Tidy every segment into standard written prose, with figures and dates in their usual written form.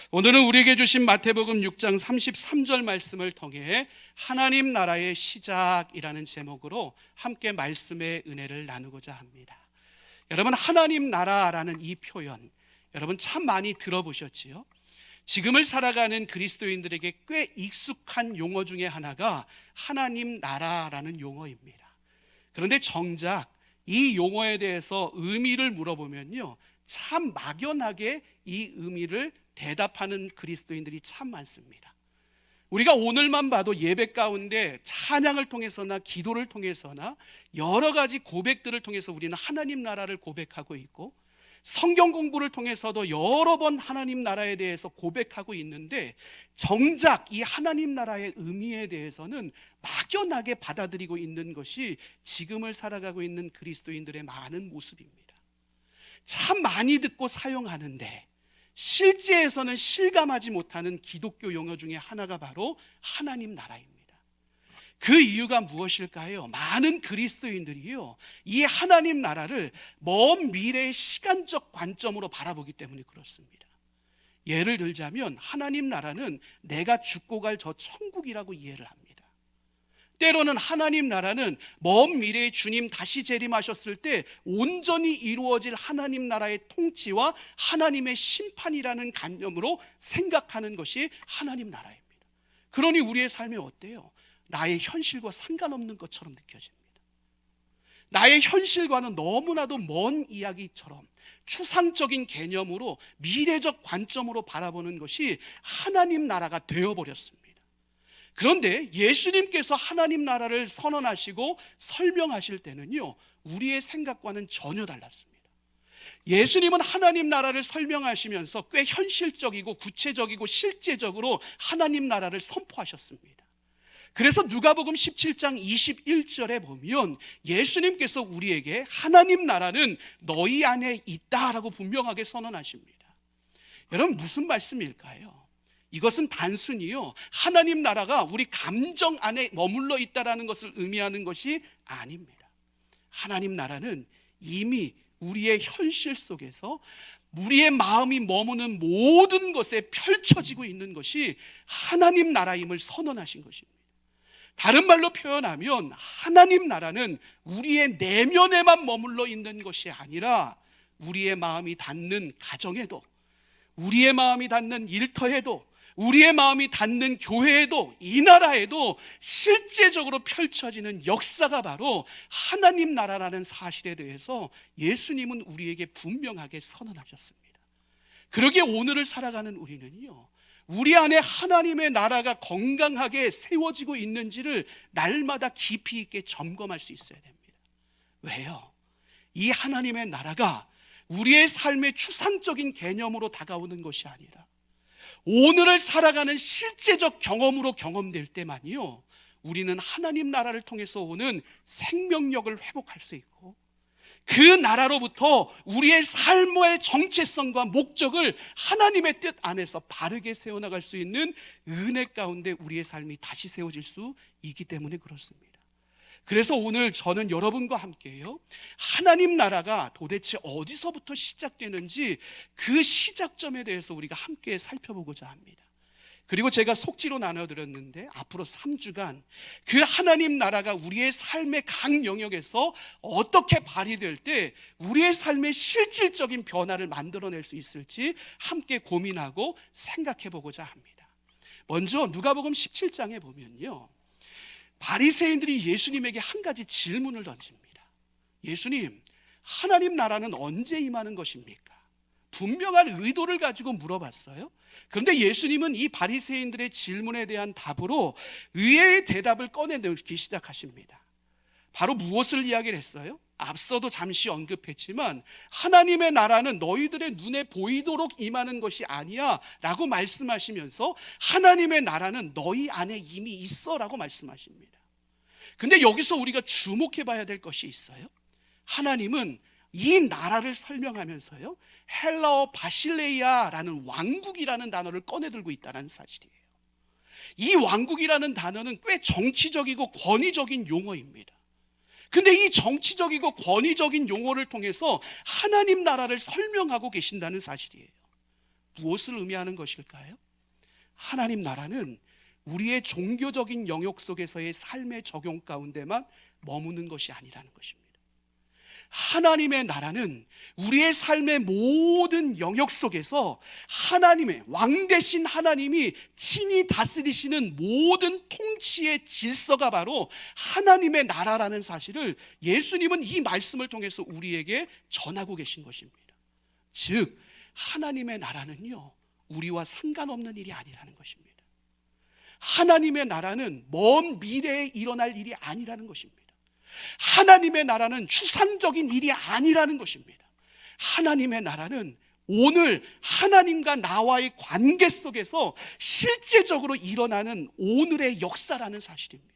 오늘은 우리에게 주신 마태복음 6장 33절 말씀을 통해 하나님 나라의 시작이라는 제목으로 함께 말씀의 은혜를 나누고자 합니다. 여러분, 하나님 나라라는 이 표현 여러분 참 많이 들어보셨지요? 지금을 살아가는 그리스도인들에게 꽤 익숙한 용어 중에 하나가 하나님 나라라는 용어입니다. 그런데 정작 이 용어에 대해서 의미를 물어보면요, 참 막연하게 이 의미를 대답하는 그리스도인들이 참 많습니다. 우리가 오늘만 봐도 예배 가운데 찬양을 통해서나 기도를 통해서나 여러 가지 고백들을 통해서 우리는 하나님 나라를 고백하고 있고, 성경 공부를 통해서도 여러 번 하나님 나라에 대해서 고백하고 있는데, 정작 이 하나님 나라의 의미에 대해서는 막연하게 받아들이고 있는 것이 지금을 살아가고 있는 그리스도인들의 많은 모습입니다. 참 많이 듣고 사용하는데 실제에서는 실감하지 못하는 기독교 용어 중에 하나가 바로 하나님 나라입니다. 그 이유가 무엇일까요? 많은 그리스도인들이요, 이 하나님 나라를 먼 미래의 시간적 관점으로 바라보기 때문에 그렇습니다. 예를 들자면 하나님 나라는 내가 죽고 갈 저 천국이라고 이해를 합니다. 때로는 하나님 나라는 먼 미래에 주님 다시 재림하셨을 때 온전히 이루어질 하나님 나라의 통치와 하나님의 심판이라는 관념으로 생각하는 것이 하나님 나라입니다. 그러니 우리의 삶이 어때요? 나의 현실과 상관없는 것처럼 느껴집니다. 나의 현실과는 너무나도 먼 이야기처럼 추상적인 개념으로 미래적 관점으로 바라보는 것이 하나님 나라가 되어버렸습니다. 그런데 예수님께서 하나님 나라를 선언하시고 설명하실 때는요, 우리의 생각과는 전혀 달랐습니다. 예수님은 하나님 나라를 설명하시면서 꽤 현실적이고 구체적이고 실제적으로 하나님 나라를 선포하셨습니다. 그래서 누가복음 17장 21절에 보면 예수님께서 우리에게 하나님 나라는 너희 안에 있다라고 분명하게 선언하십니다. 여러분, 무슨 말씀일까요? 이것은 단순히요, 하나님 나라가 우리 감정 안에 머물러 있다라는 것을 의미하는 것이 아닙니다. 하나님 나라는 이미 우리의 현실 속에서 우리의 마음이 머무는 모든 것에 펼쳐지고 있는 것이 하나님 나라임을 선언하신 것입니다. 다른 말로 표현하면 하나님 나라는 우리의 내면에만 머물러 있는 것이 아니라 우리의 마음이 닿는 가정에도, 우리의 마음이 닿는 일터에도, 우리의 마음이 닿는 교회에도, 이 나라에도 실제적으로 펼쳐지는 역사가 바로 하나님 나라라는 사실에 대해서 예수님은 우리에게 분명하게 선언하셨습니다. 그러기에 오늘을 살아가는 우리는요, 우리 안에 하나님의 나라가 건강하게 세워지고 있는지를 날마다 깊이 있게 점검할 수 있어야 됩니다. 왜요? 이 하나님의 나라가 우리의 삶의 추상적인 개념으로 다가오는 것이 아니라 오늘을 살아가는 실제적 경험으로 경험될 때만이요, 우리는 하나님 나라를 통해서 오는 생명력을 회복할 수 있고, 그 나라로부터 우리의 삶의 정체성과 목적을 하나님의 뜻 안에서 바르게 세워나갈 수 있는 은혜 가운데 우리의 삶이 다시 세워질 수 있기 때문에 그렇습니다. 그래서 오늘 저는 여러분과 함께요, 하나님 나라가 도대체 어디서부터 시작되는지 그 시작점에 대해서 우리가 함께 살펴보고자 합니다. 그리고 제가 속지로 나눠드렸는데 앞으로 3주간 그 하나님 나라가 우리의 삶의 각 영역에서 어떻게 발휘될 때 우리의 삶의 실질적인 변화를 만들어낼 수 있을지 함께 고민하고 생각해 보고자 합니다. 먼저 누가복음 17장에 보면요, 바리새인들이 예수님에게 한 가지 질문을 던집니다. 예수님, 하나님 나라는 언제 임하는 것입니까? 분명한 의도를 가지고 물어봤어요. 그런데 예수님은 이 바리새인들의 질문에 대한 답으로 의외의 대답을 꺼내놓기 시작하십니다. 바로 무엇을 이야기를 했어요? 앞서도 잠시 언급했지만 하나님의 나라는 너희들의 눈에 보이도록 임하는 것이 아니야 라고 말씀하시면서 하나님의 나라는 너희 안에 이미 있어 라고 말씀하십니다. 근데 여기서 우리가 주목해 봐야 될 것이 있어요. 하나님은 이 나라를 설명하면서요, 헬라어 바실레이아라는 왕국이라는 단어를 꺼내들고 있다는 사실이에요. 이 왕국이라는 단어는 꽤 정치적이고 권위적인 용어입니다. 근데 이 정치적이고 권위적인 용어를 통해서 하나님 나라를 설명하고 계신다는 사실이에요. 무엇을 의미하는 것일까요? 하나님 나라는 우리의 종교적인 영역 속에서의 삶의 적용 가운데만 머무는 것이 아니라는 것입니다. 하나님의 나라는 우리의 삶의 모든 영역 속에서 하나님의 왕 대신 하나님이 친히 다스리시는 모든 통치의 질서가 바로 하나님의 나라라는 사실을 예수님은 이 말씀을 통해서 우리에게 전하고 계신 것입니다. 즉 하나님의 나라는요, 우리와 상관없는 일이 아니라는 것입니다. 하나님의 나라는 먼 미래에 일어날 일이 아니라는 것입니다. 하나님의 나라는 추상적인 일이 아니라는 것입니다. 하나님의 나라는 오늘 하나님과 나와의 관계 속에서 실제적으로 일어나는 오늘의 역사라는 사실입니다.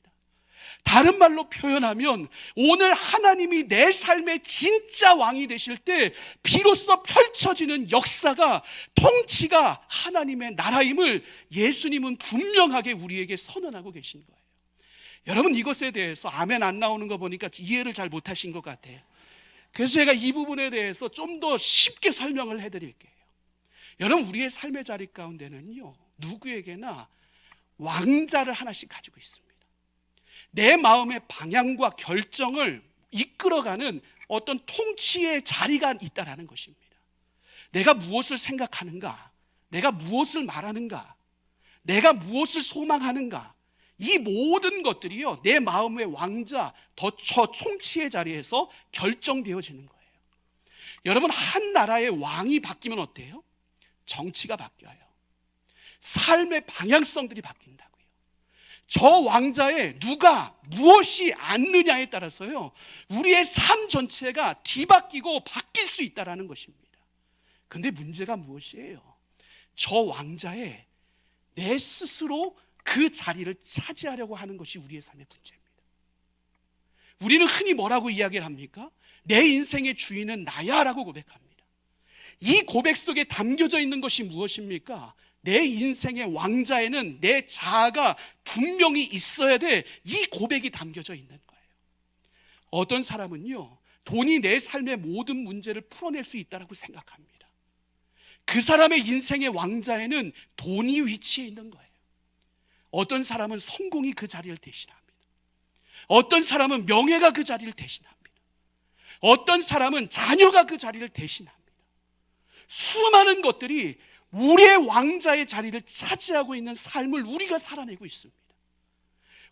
다른 말로 표현하면 오늘 하나님이 내 삶의 진짜 왕이 되실 때 비로소 펼쳐지는 역사가, 통치가 하나님의 나라임을 예수님은 분명하게 우리에게 선언하고 계신 거예요. 여러분, 이것에 대해서 아멘 안 나오는 거 보니까 이해를 잘 못하신 것 같아요. 그래서 제가 이 부분에 대해서 좀 더 쉽게 설명을 해드릴게요. 여러분, 우리의 삶의 자리 가운데는요, 누구에게나 왕자를 하나씩 가지고 있습니다. 내 마음의 방향과 결정을 이끌어가는 어떤 통치의 자리가 있다라는 것입니다. 내가 무엇을 생각하는가, 내가 무엇을 말하는가, 내가 무엇을 소망하는가, 이 모든 것들이요, 내 마음의 왕자, 저 통치의 자리에서 결정되어지는 거예요. 여러분, 한 나라의 왕이 바뀌면 어때요? 정치가 바뀌어요. 삶의 방향성들이 바뀐다고요. 저 왕자에 누가 무엇이 앉느냐에 따라서요, 우리의 삶 전체가 뒤바뀌고 바뀔 수 있다는 것입니다. 그런데 문제가 무엇이에요? 저 왕자에 내 스스로 그 자리를 차지하려고 하는 것이 우리의 삶의 문제입니다. 우리는 흔히 뭐라고 이야기를 합니까? 내 인생의 주인은 나야 라고 고백합니다. 이 고백 속에 담겨져 있는 것이 무엇입니까? 내 인생의 왕자에는 내 자아가 분명히 있어야 돼. 이 고백이 담겨져 있는 거예요. 어떤 사람은요, 돈이 내 삶의 모든 문제를 풀어낼 수 있다고 생각합니다. 그 사람의 인생의 왕자에는 돈이 위치해 있는 거예요. 어떤 사람은 성공이 그 자리를 대신합니다. 어떤 사람은 명예가 그 자리를 대신합니다. 어떤 사람은 자녀가 그 자리를 대신합니다. 수많은 것들이 우리의 왕자의 자리를 차지하고 있는 삶을 우리가 살아내고 있습니다.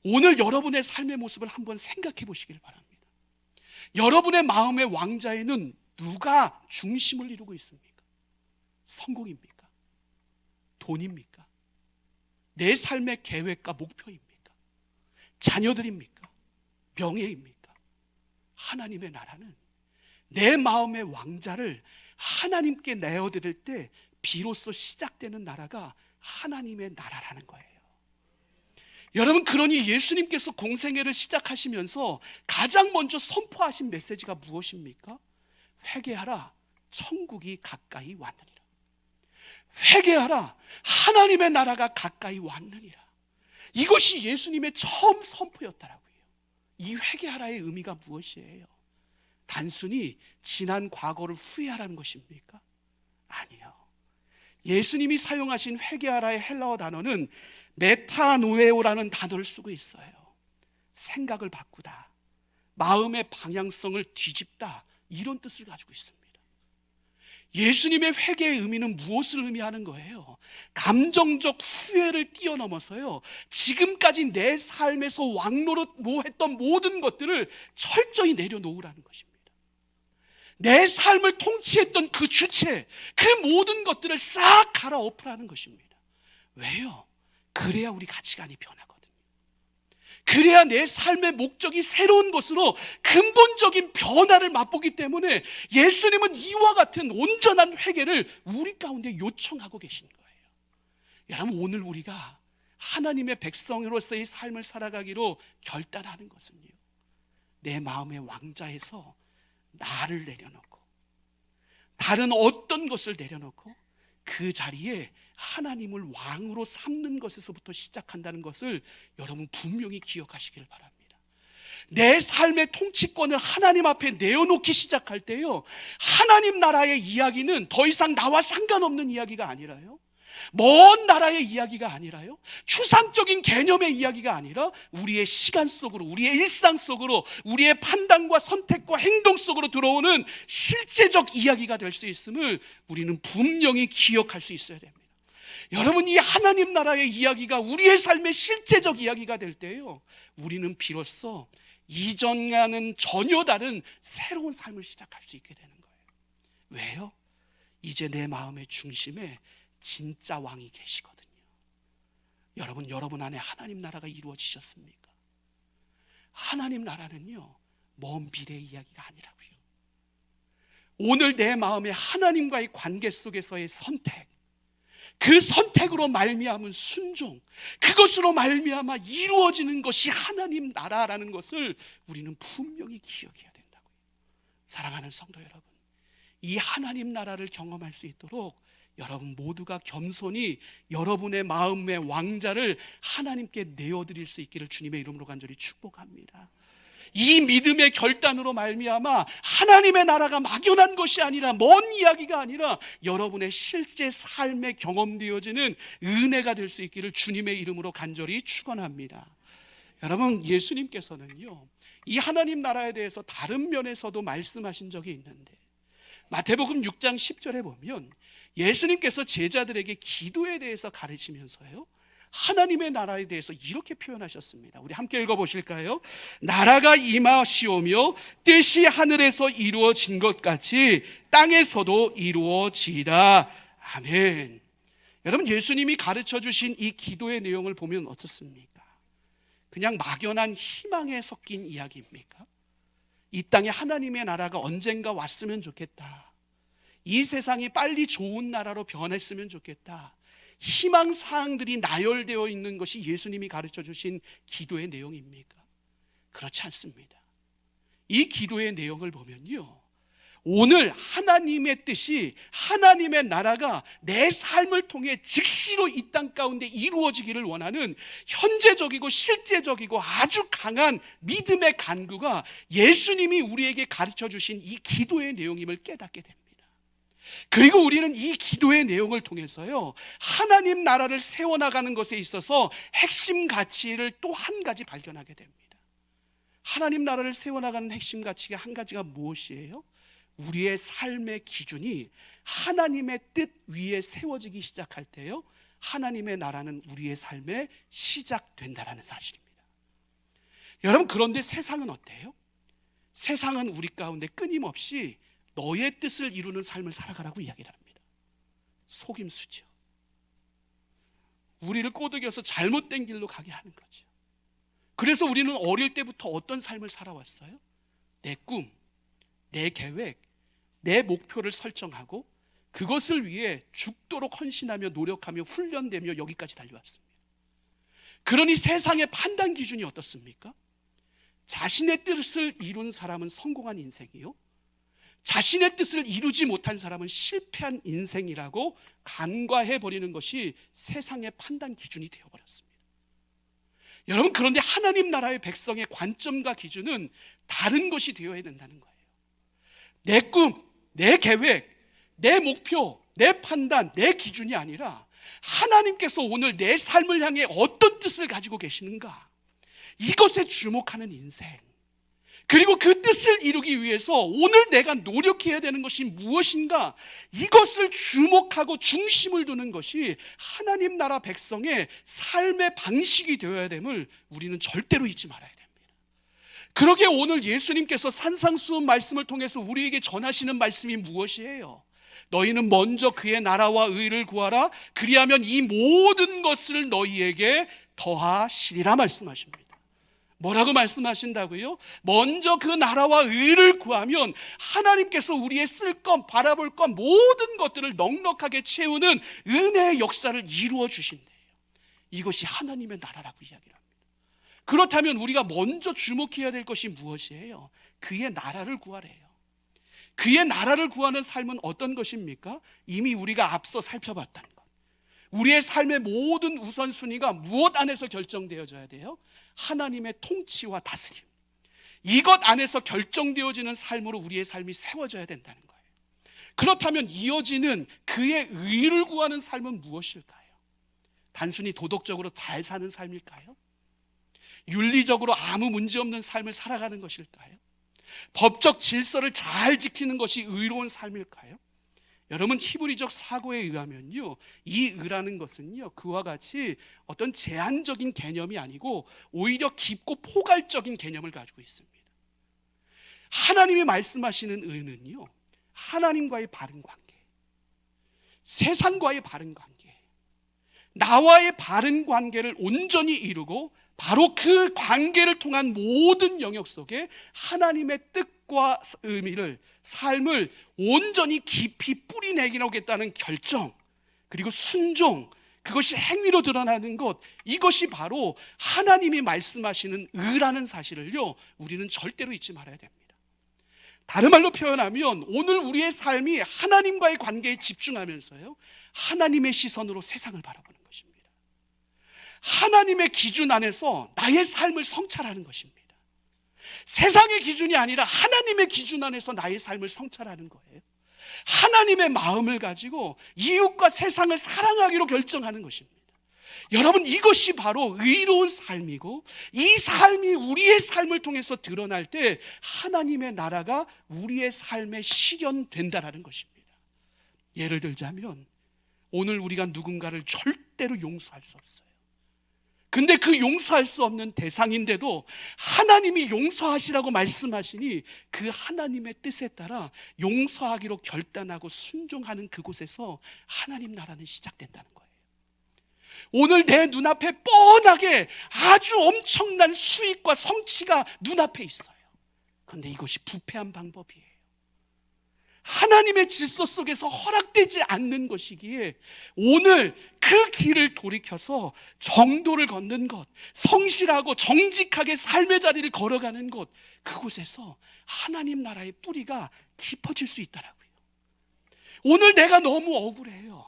오늘 여러분의 삶의 모습을 한번 생각해 보시길 바랍니다. 여러분의 마음의 왕자에는 누가 중심을 이루고 있습니까? 성공입니까? 돈입니까? 내 삶의 계획과 목표입니까? 자녀들입니까? 명예입니까? 하나님의 나라는 내 마음의 왕자를 하나님께 내어드릴 때 비로소 시작되는 나라가 하나님의 나라라는 거예요. 여러분, 그러니 예수님께서 공생애를 시작하시면서 가장 먼저 선포하신 메시지가 무엇입니까? 회개하라, 천국이 가까이 왔느니라. 회개하라, 하나님의 나라가 가까이 왔느니라. 이것이 예수님의 처음 선포였다라고요. 이 회개하라의 의미가 무엇이에요? 단순히 지난 과거를 후회하라는 것입니까? 아니요. 예수님이 사용하신 회개하라의 헬라어 단어는 메타노에오라는 단어를 쓰고 있어요. 생각을 바꾸다, 마음의 방향성을 뒤집다, 이런 뜻을 가지고 있습니다. 예수님의 회개의 의미는 무엇을 의미하는 거예요? 감정적 후회를 뛰어넘어서요, 지금까지 내 삶에서 왕노릇했던 모든 것들을 철저히 내려놓으라는 것입니다. 내 삶을 통치했던 그 주체, 그 모든 것들을 싹 갈아엎으라는 것입니다. 왜요? 그래야 우리 가치관이 변하거든요. 그래야 내 삶의 목적이 새로운 것으로 근본적인 변화를 맛보기 때문에 예수님은 이와 같은 온전한 회개를 우리 가운데 요청하고 계신 거예요. 여러분, 오늘 우리가 하나님의 백성으로서의 삶을 살아가기로 결단하는 것은요, 내 마음의 왕자에서 나를 내려놓고 다른 어떤 것을 내려놓고 그 자리에 하나님을 왕으로 삼는 것에서부터 시작한다는 것을 여러분 분명히 기억하시길 바랍니다. 내 삶의 통치권을 하나님 앞에 내어놓기 시작할 때요, 하나님 나라의 이야기는 더 이상 나와 상관없는 이야기가 아니라요, 먼 나라의 이야기가 아니라요, 추상적인 개념의 이야기가 아니라 우리의 시간 속으로, 우리의 일상 속으로, 우리의 판단과 선택과 행동 속으로 들어오는 실제적 이야기가 될 수 있음을 우리는 분명히 기억할 수 있어야 됩니다. 여러분, 이 하나님 나라의 이야기가 우리의 삶의 실제적 이야기가 될 때요, 우리는 비로소 이전과는 전혀 다른 새로운 삶을 시작할 수 있게 되는 거예요. 왜요? 이제 내 마음의 중심에 진짜 왕이 계시거든요. 여러분 안에 하나님 나라가 이루어지셨습니까? 하나님 나라는요, 먼 미래의 이야기가 아니라고요. 오늘 내 마음에 하나님과의 관계 속에서의 선택, 그 선택으로 말미암은 순종, 그것으로 말미암아 이루어지는 것이 하나님 나라라는 것을 우리는 분명히 기억해야 된다고요. 사랑하는 성도 여러분, 이 하나님 나라를 경험할 수 있도록 여러분 모두가 겸손히 여러분의 마음의 왕자를 하나님께 내어드릴 수 있기를 주님의 이름으로 간절히 축복합니다. 이 믿음의 결단으로 말미암아 하나님의 나라가 막연한 것이 아니라, 먼 이야기가 아니라 여러분의 실제 삶에 경험되어지는 은혜가 될 수 있기를 주님의 이름으로 간절히 축원합니다. 여러분, 예수님께서는요, 이 하나님 나라에 대해서 다른 면에서도 말씀하신 적이 있는데, 마태복음 6장 10절에 보면 예수님께서 제자들에게 기도에 대해서 가르치면서요, 하나님의 나라에 대해서 이렇게 표현하셨습니다. 우리 함께 읽어보실까요? 나라가 임하시오며 뜻이 하늘에서 이루어진 것 같이 땅에서도 이루어지이다. 아멘. 여러분, 예수님이 가르쳐 주신 이 기도의 내용을 보면 어떻습니까? 그냥 막연한 희망에 섞인 이야기입니까? 이 땅에 하나님의 나라가 언젠가 왔으면 좋겠다, 이 세상이 빨리 좋은 나라로 변했으면 좋겠다, 희망사항들이 나열되어 있는 것이 예수님이 가르쳐 주신 기도의 내용입니까? 그렇지 않습니다. 이 기도의 내용을 보면요, 오늘 하나님의 뜻이, 하나님의 나라가 내 삶을 통해 즉시로 이 땅 가운데 이루어지기를 원하는 현재적이고 실제적이고 아주 강한 믿음의 간구가 예수님이 우리에게 가르쳐 주신 이 기도의 내용임을 깨닫게 됩니다. 그리고 우리는 이 기도의 내용을 통해서요, 하나님 나라를 세워나가는 것에 있어서 핵심 가치를 또 한 가지 발견하게 됩니다. 하나님 나라를 세워나가는 핵심 가치가 한 가지가 무엇이에요? 우리의 삶의 기준이 하나님의 뜻 위에 세워지기 시작할 때요, 하나님의 나라는 우리의 삶에 시작된다라는 사실입니다. 여러분, 그런데 세상은 어때요? 세상은 우리 가운데 끊임없이 너의 뜻을 이루는 삶을 살아가라고 이야기를 합니다. 속임수죠. 우리를 꼬드겨서 잘못된 길로 가게 하는 거죠. 그래서 우리는 어릴 때부터 어떤 삶을 살아왔어요? 내 꿈, 내 계획, 내 목표를 설정하고 그것을 위해 죽도록 헌신하며 노력하며 훈련되며 여기까지 달려왔습니다. 그러니 세상의 판단 기준이 어떻습니까? 자신의 뜻을 이룬 사람은 성공한 인생이요, 자신의 뜻을 이루지 못한 사람은 실패한 인생이라고 간과해버리는 것이 세상의 판단 기준이 되어버렸습니다. 여러분, 그런데 하나님 나라의 백성의 관점과 기준은 다른 것이 되어야 된다는 거예요. 내 꿈, 내 계획, 내 목표, 내 판단, 내 기준이 아니라 하나님께서 오늘 내 삶을 향해 어떤 뜻을 가지고 계시는가, 이것에 주목하는 인생, 그리고 그 뜻을 이루기 위해서 오늘 내가 노력해야 되는 것이 무엇인가, 이것을 주목하고 중심을 두는 것이 하나님 나라 백성의 삶의 방식이 되어야 됨을 우리는 절대로 잊지 말아야 됩니다. 그러기에 오늘 예수님께서 산상수훈 말씀을 통해서 우리에게 전하시는 말씀이 무엇이에요? 너희는 먼저 그의 나라와 의를 구하라, 그리하면 이 모든 것을 너희에게 더하시리라 말씀하십니다. 뭐라고 말씀하신다고요? 먼저 그 나라와 의를 구하면 하나님께서 우리의 쓸 것, 바라볼 것 모든 것들을 넉넉하게 채우는 은혜의 역사를 이루어 주신대요. 이것이 하나님의 나라라고 이야기를 합니다. 그렇다면 우리가 먼저 주목해야 될 것이 무엇이에요? 그의 나라를 구하래요. 그의 나라를 구하는 삶은 어떤 것입니까? 이미 우리가 앞서 살펴봤다는 것. 우리의 삶의 모든 우선순위가 무엇 안에서 결정되어져야 돼요? 하나님의 통치와 다스림, 이것 안에서 결정되어지는 삶으로 우리의 삶이 세워져야 된다는 거예요. 그렇다면 이어지는 그의 의를 구하는 삶은 무엇일까요? 단순히 도덕적으로 잘 사는 삶일까요? 윤리적으로 아무 문제 없는 삶을 살아가는 것일까요? 법적 질서를 잘 지키는 것이 의로운 삶일까요? 여러분, 히브리적 사고에 의하면요, 이 의라는 것은요, 그와 같이 어떤 제한적인 개념이 아니고 오히려 깊고 포괄적인 개념을 가지고 있습니다. 하나님이 말씀하시는 의는요, 하나님과의 바른 관계, 세상과의 바른 관계, 나와의 바른 관계를 온전히 이루고 바로 그 관계를 통한 모든 영역 속에 하나님의 뜻과 의미를, 삶을 온전히 깊이 뿌리내기겠다는 결정, 그리고 순종, 그것이 행위로 드러나는 것, 이것이 바로 하나님이 말씀하시는 의라는 사실을요, 우리는 절대로 잊지 말아야 됩니다. 다른 말로 표현하면 오늘 우리의 삶이 하나님과의 관계에 집중하면서요, 하나님의 시선으로 세상을 바라보는 것입니다. 하나님의 기준 안에서 나의 삶을 성찰하는 것입니다. 세상의 기준이 아니라 하나님의 기준 안에서 나의 삶을 성찰하는 거예요. 하나님의 마음을 가지고 이웃과 세상을 사랑하기로 결정하는 것입니다. 여러분, 이것이 바로 의로운 삶이고, 이 삶이 우리의 삶을 통해서 드러날 때 하나님의 나라가 우리의 삶에 실현된다는 것입니다. 예를 들자면 오늘 우리가 누군가를 절대로 용서할 수 없어요. 근데 그 용서할 수 없는 대상인데도 하나님이 용서하시라고 말씀하시니 그 하나님의 뜻에 따라 용서하기로 결단하고 순종하는 그곳에서 하나님 나라는 시작된다는 거예요. 오늘 내 눈앞에 뻔하게 아주 엄청난 수익과 성취가 눈앞에 있어요. 그런데 이것이 부패한 방법이에요. 하나님의 질서 속에서 허락되지 않는 것이기에 오늘 그 길을 돌이켜서 정도를 걷는 것, 성실하고 정직하게 삶의 자리를 걸어가는 것, 그곳에서 하나님 나라의 뿌리가 깊어질 수 있다라고요. 오늘 내가 너무 억울해요.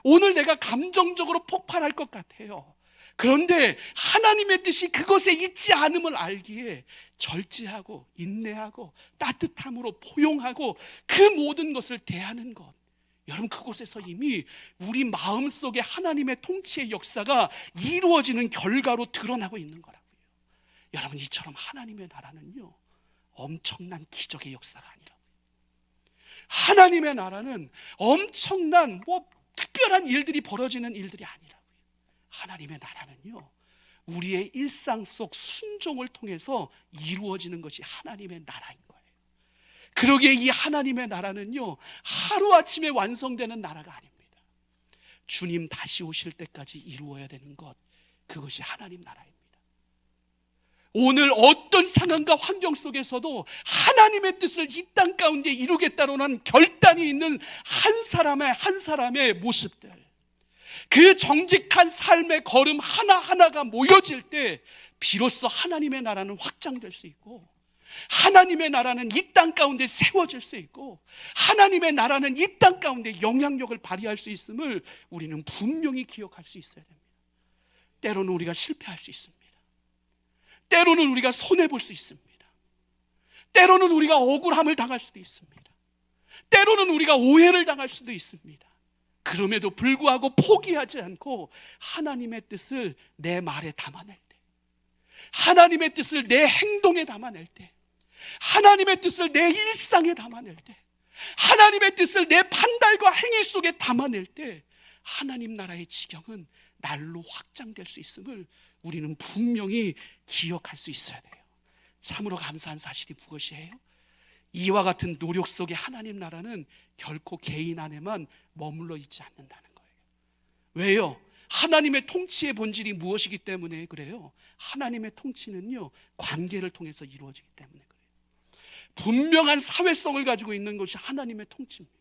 오늘 내가 감정적으로 폭발할 것 같아요. 그런데 하나님의 뜻이 그것에 있지 않음을 알기에 절제하고 인내하고 따뜻함으로 포용하고 그 모든 것을 대하는 것, 여러분, 그곳에서 이미 우리 마음속에 하나님의 통치의 역사가 이루어지는 결과로 드러나고 있는 거라고요. 여러분, 이처럼 하나님의 나라는요, 엄청난 기적의 역사가 아니라고요. 하나님의 나라는 엄청난 특별한 일들이 벌어지는 일들이 아니라고요. 하나님의 나라는요, 우리의 일상 속 순종을 통해서 이루어지는 것이 하나님의 나라인 거예요. 그러기에 이 하나님의 나라는요, 하루아침에 완성되는 나라가 아닙니다. 주님 다시 오실 때까지 이루어야 되는 것, 그것이 하나님 나라입니다. 오늘 어떤 상황과 환경 속에서도 하나님의 뜻을 이 땅 가운데 이루겠다는 결단이 있는 한 사람의 모습들, 그 정직한 삶의 걸음 하나하나가 모여질 때 비로소 하나님의 나라는 확장될 수 있고, 하나님의 나라는 이 땅 가운데 세워질 수 있고, 하나님의 나라는 이 땅 가운데 영향력을 발휘할 수 있음을 우리는 분명히 기억할 수 있어야 됩니다. 때로는 우리가 실패할 수 있습니다. 때로는 우리가 손해볼 수 있습니다. 때로는 우리가 억울함을 당할 수도 있습니다. 때로는 우리가 오해를 당할 수도 있습니다. 그럼에도 불구하고 포기하지 않고 하나님의 뜻을 내 말에 담아낼 때, 하나님의 뜻을 내 행동에 담아낼 때, 하나님의 뜻을 내 일상에 담아낼 때, 하나님의 뜻을 내 판단과 행위 속에 담아낼 때 하나님 나라의 지경은 날로 확장될 수 있음을 우리는 분명히 기억할 수 있어야 돼요. 참으로 감사한 사실이 무엇이에요? 이와 같은 노력 속에 하나님 나라는 결코 개인 안에만 머물러 있지 않는다는 거예요. 왜요? 하나님의 통치의 본질이 무엇이기 때문에 그래요? 하나님의 통치는요, 관계를 통해서 이루어지기 때문에 그래요. 분명한 사회성을 가지고 있는 것이 하나님의 통치입니다.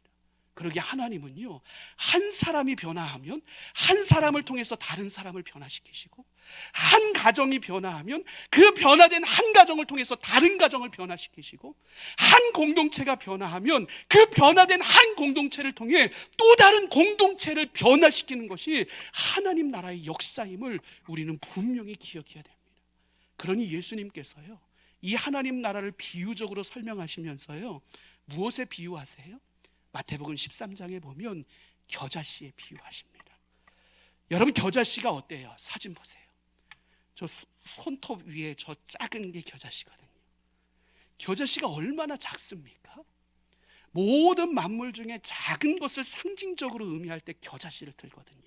그러기에 하나님은요, 한 사람이 변화하면 한 사람을 통해서 다른 사람을 변화시키시고, 한 가정이 변화하면 그 변화된 한 가정을 통해서 다른 가정을 변화시키시고, 한 공동체가 변화하면 그 변화된 한 공동체를 통해 또 다른 공동체를 변화시키는 것이 하나님 나라의 역사임을 우리는 분명히 기억해야 됩니다. 그러니 예수님께서요, 이 하나님 나라를 비유적으로 설명하시면서요, 무엇에 비유하세요? 마태복음 13장에 보면 겨자씨에 비유하십니다. 여러분, 겨자씨가 어때요? 사진 보세요. 저 손톱 위에 저 작은 게 겨자씨거든요. 겨자씨가 얼마나 작습니까? 모든 만물 중에 작은 것을 상징적으로 의미할 때 겨자씨를 들거든요.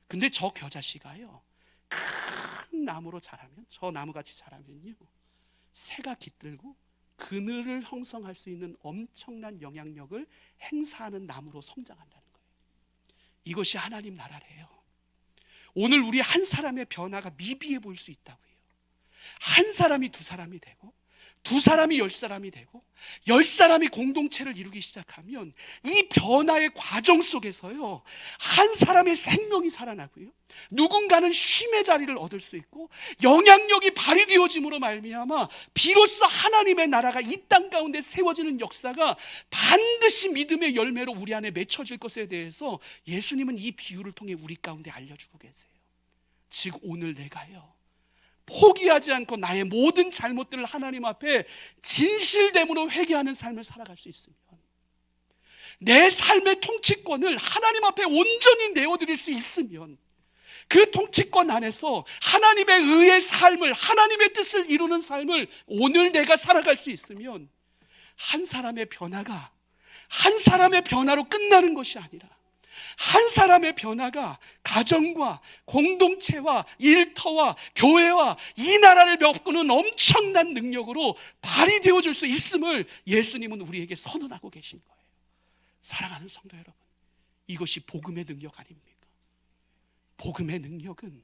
근데 저 겨자씨가요, 큰 나무로 자라면, 저 나무같이 자라면요, 새가 깃들고 그늘을 형성할 수 있는 엄청난 영향력을 행사하는 나무로 성장한다는 거예요. 이것이 하나님 나라래요. 오늘 우리 한 사람의 변화가 미비해 보일 수 있다고요. 한 사람이 두 사람이 되고, 두 사람이 10사람이 되고, 10사람이 공동체를 이루기 시작하면 이 변화의 과정 속에서요, 한 사람의 생명이 살아나고요, 누군가는 쉼의 자리를 얻을 수 있고, 영향력이 발휘되어짐으로 말미암아 비로소 하나님의 나라가 이 땅 가운데 세워지는 역사가 반드시 믿음의 열매로 우리 안에 맺혀질 것에 대해서 예수님은 이 비유를 통해 우리 가운데 알려주고 계세요. 즉 오늘 내가요, 포기하지 않고 나의 모든 잘못들을 하나님 앞에 진실됨으로 회개하는 삶을 살아갈 수 있으면, 내 삶의 통치권을 하나님 앞에 온전히 내어드릴 수 있으면, 그 통치권 안에서 하나님의 의의 삶을, 하나님의 뜻을 이루는 삶을 오늘 내가 살아갈 수 있으면, 한 사람의 변화가 한 사람의 변화로 끝나는 것이 아니라 한 사람의 변화가 가정과 공동체와 일터와 교회와 이 나라를 메꾸는 엄청난 능력으로 발휘되어 줄 수 있음을 예수님은 우리에게 선언하고 계신 거예요. 사랑하는 성도 여러분, 이것이 복음의 능력 아닙니까? 복음의 능력은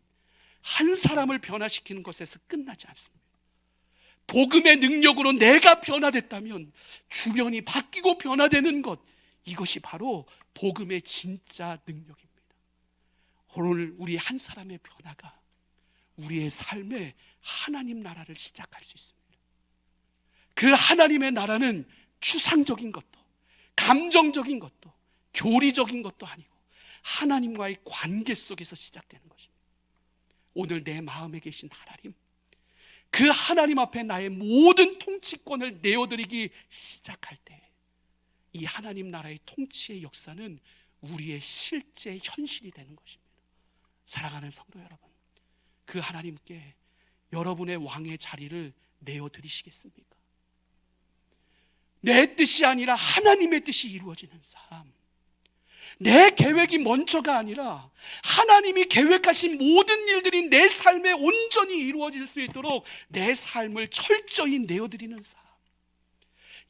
한 사람을 변화시키는 것에서 끝나지 않습니다. 복음의 능력으로 내가 변화됐다면 주변이 바뀌고 변화되는 것, 이것이 바로 복음의 진짜 능력입니다. 오늘 우리 한 사람의 변화가 우리의 삶에 하나님 나라를 시작할 수 있습니다. 그 하나님의 나라는 추상적인 것도, 감정적인 것도, 교리적인 것도 아니고 하나님과의 관계 속에서 시작되는 것입니다. 오늘 내 마음에 계신 하나님, 그 하나님 앞에 나의 모든 통치권을 내어드리기 시작할 때 이 하나님 나라의 통치의 역사는 우리의 실제 현실이 되는 것입니다. 사랑하는 성도 여러분, 그 하나님께 여러분의 왕의 자리를 내어드리시겠습니까? 내 뜻이 아니라 하나님의 뜻이 이루어지는 삶, 내 계획이 먼저가 아니라 하나님이 계획하신 모든 일들이 내 삶에 온전히 이루어질 수 있도록 내 삶을 철저히 내어드리는 삶,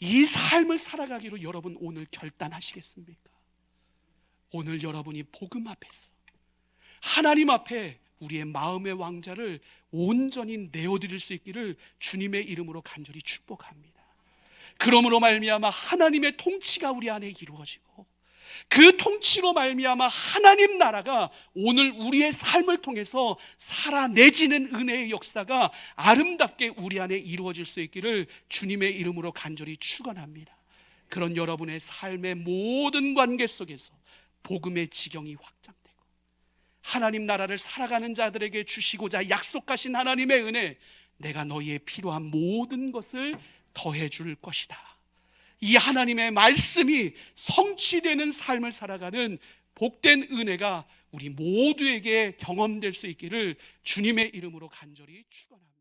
이 삶을 살아가기로 여러분 오늘 결단하시겠습니까? 오늘 여러분이 복음 앞에서 하나님 앞에 우리의 마음의 왕자를 온전히 내어드릴 수 있기를 주님의 이름으로 간절히 축복합니다. 그러므로 말미암아 하나님의 통치가 우리 안에 이루어지고, 그 통치로 말미암아 하나님 나라가 오늘 우리의 삶을 통해서 살아내지는 은혜의 역사가 아름답게 우리 안에 이루어질 수 있기를 주님의 이름으로 간절히 축원합니다. 그런 여러분의 삶의 모든 관계 속에서 복음의 지경이 확장되고, 하나님 나라를 살아가는 자들에게 주시고자 약속하신 하나님의 은혜, 내가 너희의 필요한 모든 것을 더해 줄 것이다, 이 하나님의 말씀이 성취되는 삶을 살아가는 복된 은혜가 우리 모두에게 경험될 수 있기를 주님의 이름으로 간절히 축원합니다.